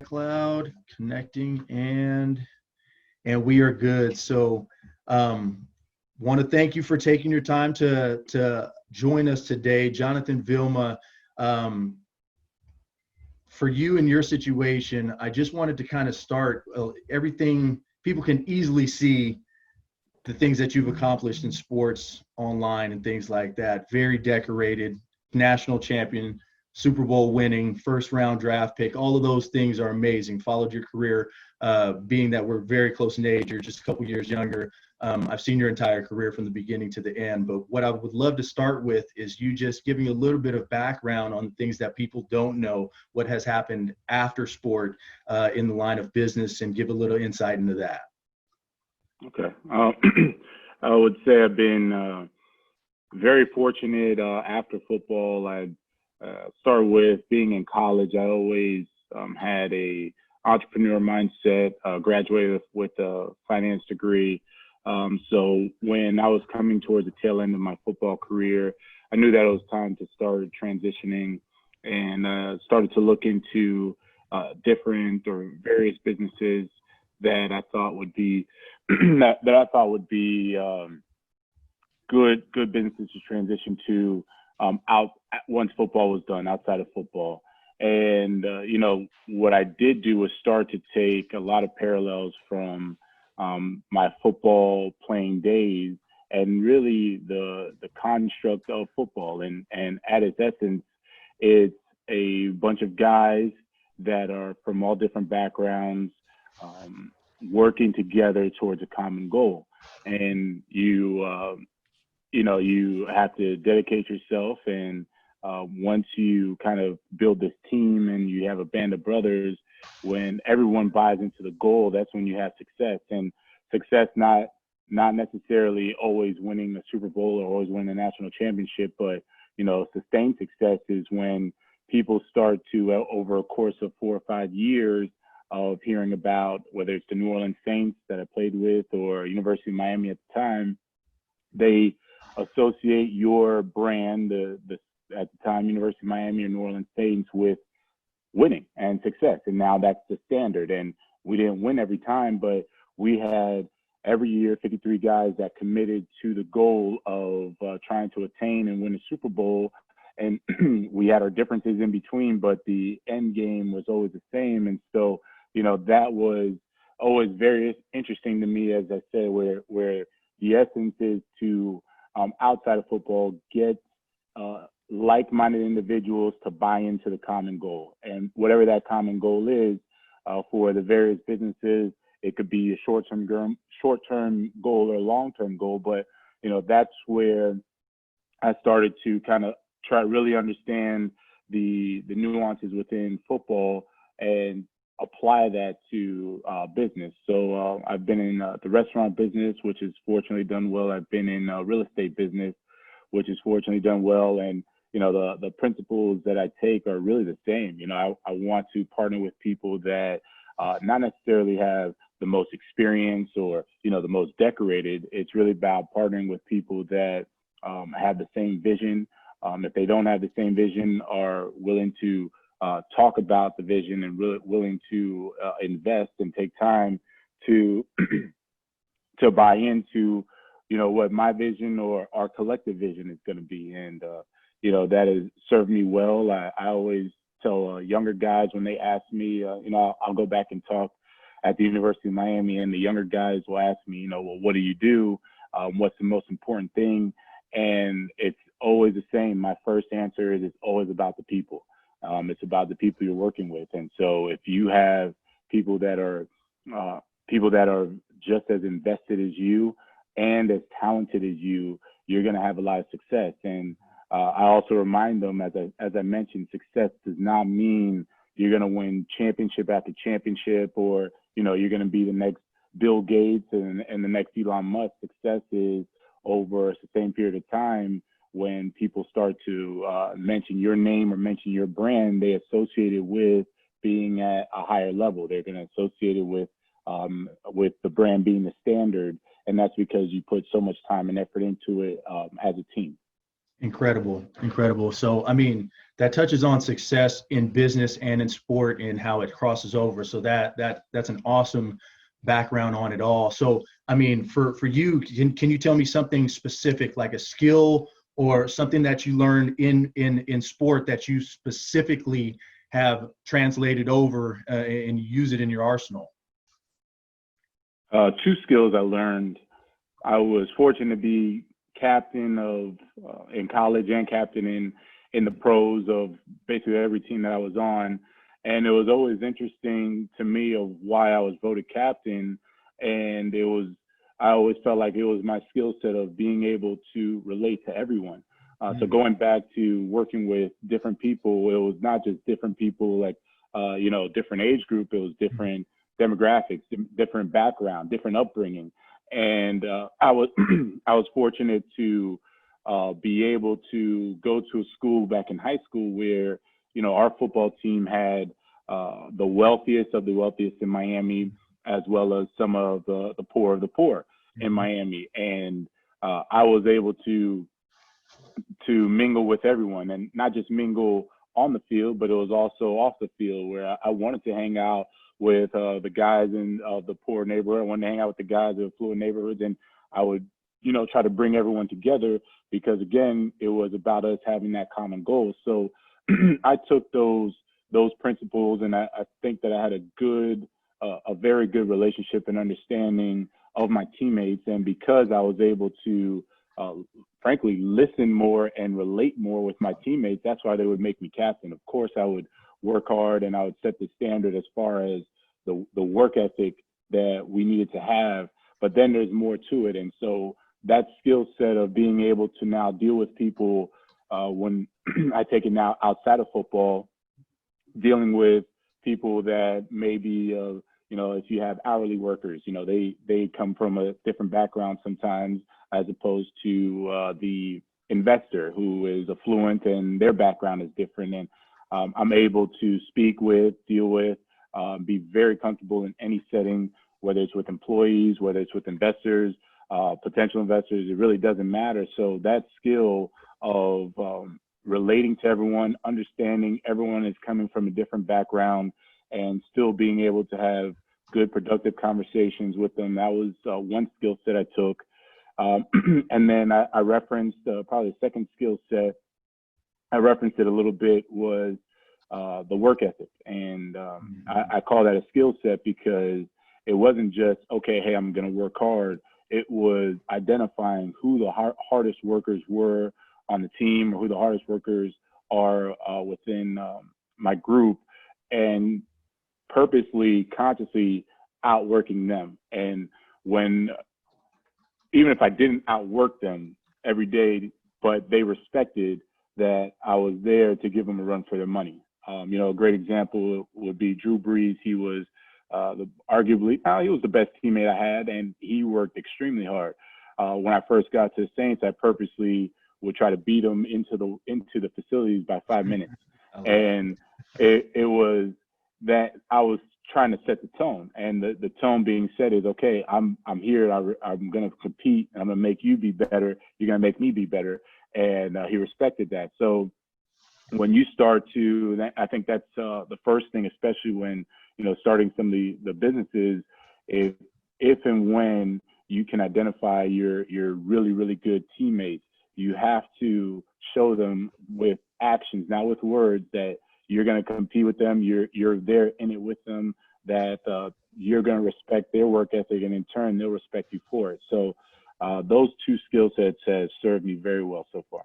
Cloud connecting and we are good. So want to thank you for taking your time to join us today, Jonathan Vilma. Um, for you and your situation, I just wanted to kind of start everything people can easily see the things that you've accomplished in sports online and things like that. Very decorated, national champion, Super Bowl winning, first round draft pick. All of those things are amazing. Followed your career, being that we're very close in age, you're just a couple years younger. I've seen your entire career from the beginning to the end. But what I would love to start with is you just giving a little bit of background on things that people don't know, what has happened after sport in the line of business, and give a little insight into that. Okay. I would say I've been very fortunate after football. I started with being in college. I always had a entrepreneur mindset. Graduated with a finance degree. So when I was coming towards the tail end of my football career, I knew that it was time to start transitioning and started to look into different or various businesses that I thought would be that I thought would be good businesses to transition to out once football was done, outside of football. And what I did do was start to take a lot of parallels from my football playing days and really the construct of football. And at its essence, it's a bunch of guys that are from all different backgrounds, working together towards a common goal. And you have to dedicate yourself. And once you kind of build this team and you have a band of brothers, when everyone buys into the goal, that's when you have success. And success not necessarily always winning a Super Bowl or always winning a national championship, but sustained success is when people start to, over a course of 4 or 5 years of hearing about, whether it's the New Orleans Saints that I played with or University of Miami at the time, they associate your brand, the at the time University of Miami or New Orleans Saints, with winning and success. And now that's the standard. And we didn't win every time, but we had every year 53 guys that committed to the goal of trying to attain and win a Super Bowl. And we had our differences in between, but the end game was always the same. And so, that was always very interesting to me, as I said, where the essence is to, outside of football, get like-minded individuals to buy into the common goal. And whatever that common goal is, for the various businesses, it could be a short-term goal or a long-term goal. But, that's where I started to kind of try to really understand the nuances within football and apply that to business. So I've been in the restaurant business, which has fortunately done well. I've been in real estate business, which has fortunately done well. And the principles that I take are really the same. I want to partner with people that not necessarily have the most experience or the most decorated. It's really about partnering with people that have the same vision. If they don't have the same vision, are willing to talk about the vision and really willing to invest and take time to to buy into what my vision or our collective vision is going to be. And that has served me well. I always tell younger guys when they ask me, I'll go back and talk at the University of Miami, and the younger guys will ask me, well, what do you do? What's the most important thing? And it's always the same. My first answer is it's always about the people. It's about the people you're working with. And so if you have people that are just as invested as you and as talented as you're going to have a lot of success. And I also remind them, as I mentioned, success does not mean you're going to win championship after championship, or you're going to be the next Bill Gates and the next Elon Musk. Success is over a sustained period of time. When people start to mention your name or mention your brand, they associate it with being at a higher level. They're going to associate it with the brand being the standard, and that's because you put so much time and effort into it as a team. Incredible, incredible. So, I mean, that touches on success in business and in sport and how it crosses over. So that's an awesome background on it all. So, I mean, for you, can you tell me something specific, like a skill or something that you learned in sport that you specifically have translated over and use it in your arsenal? Two skills I learned. I was fortunate to be captain of in college and captain in the pros of basically every team that I was on, and it was always interesting to me of why I was voted captain, and it was I always felt like it was my skill set of being able to relate to everyone. So Mm, going back to working with different people, it was not just different people like different age group. It was mm, different demographics, different background, different upbringing, and I was I was fortunate to be able to go to a school back in high school where our football team had the wealthiest of the wealthiest in Miami, as well as some of the poor of the poor in mhm, Miami, and I was able to mingle with everyone and not just mingle on the field, but it was also off the field where I wanted to hang out with the guys in the poor neighborhood. I wanted to hang out with the guys of affluent neighborhoods, and I would, try to bring everyone together because again, it was about us having that common goal. So I took those principles, and I think that I had a very good relationship and understanding of my teammates, and because I was able to uh, frankly listen more and relate more with my teammates. That's why they would make me captain. Of course, I would work hard and I would set the standard as far as the work ethic that we needed to have. But then there's more to it, and so that skill set of being able to now deal with people when I take it now outside of football, dealing with people that maybe if you have hourly workers, they come from a different background sometimes as opposed to the investor who is affluent and their background is different, and I'm able to speak with, deal with, be very comfortable in any setting, whether it's with employees, whether it's with investors, potential investors. It really doesn't matter. So that skill of relating to everyone, understanding everyone is coming from a different background, and still being able to have good, productive conversations with them. That was one skill set I took. And then I referenced probably the second skill set. I referenced it a little bit was the work ethic, and mhm, I call that a skill set because it wasn't just okay, hey, I'm going to work hard. It was identifying who the hardest workers were on the team, or who the hardest workers are within my group, and purposely, consciously outworking them. And when even if I didn't outwork them every day, but they respected that I was there to give them a run for their money. A great example would be Drew Brees. He was arguably, he was the best teammate I had, and he worked extremely hard. When I first got to the Saints, I purposely would try to beat him into the facilities by 5 minutes, I love it. and it was that I was trying to set the tone, and the tone being set is okay. I'm here. I'm going to compete, and I'm going to make you be better. You're going to make me be better, and he respected that. So when you start to, I think that's the first thing, especially when starting some of the businesses, if and when you can identify your really really good teammates, you have to show them with actions, not with words, that you're going to compete with them. You're there in it with them. That you're going to respect their work ethic, and in turn, they'll respect you for it. So those two skill sets have served me very well so far.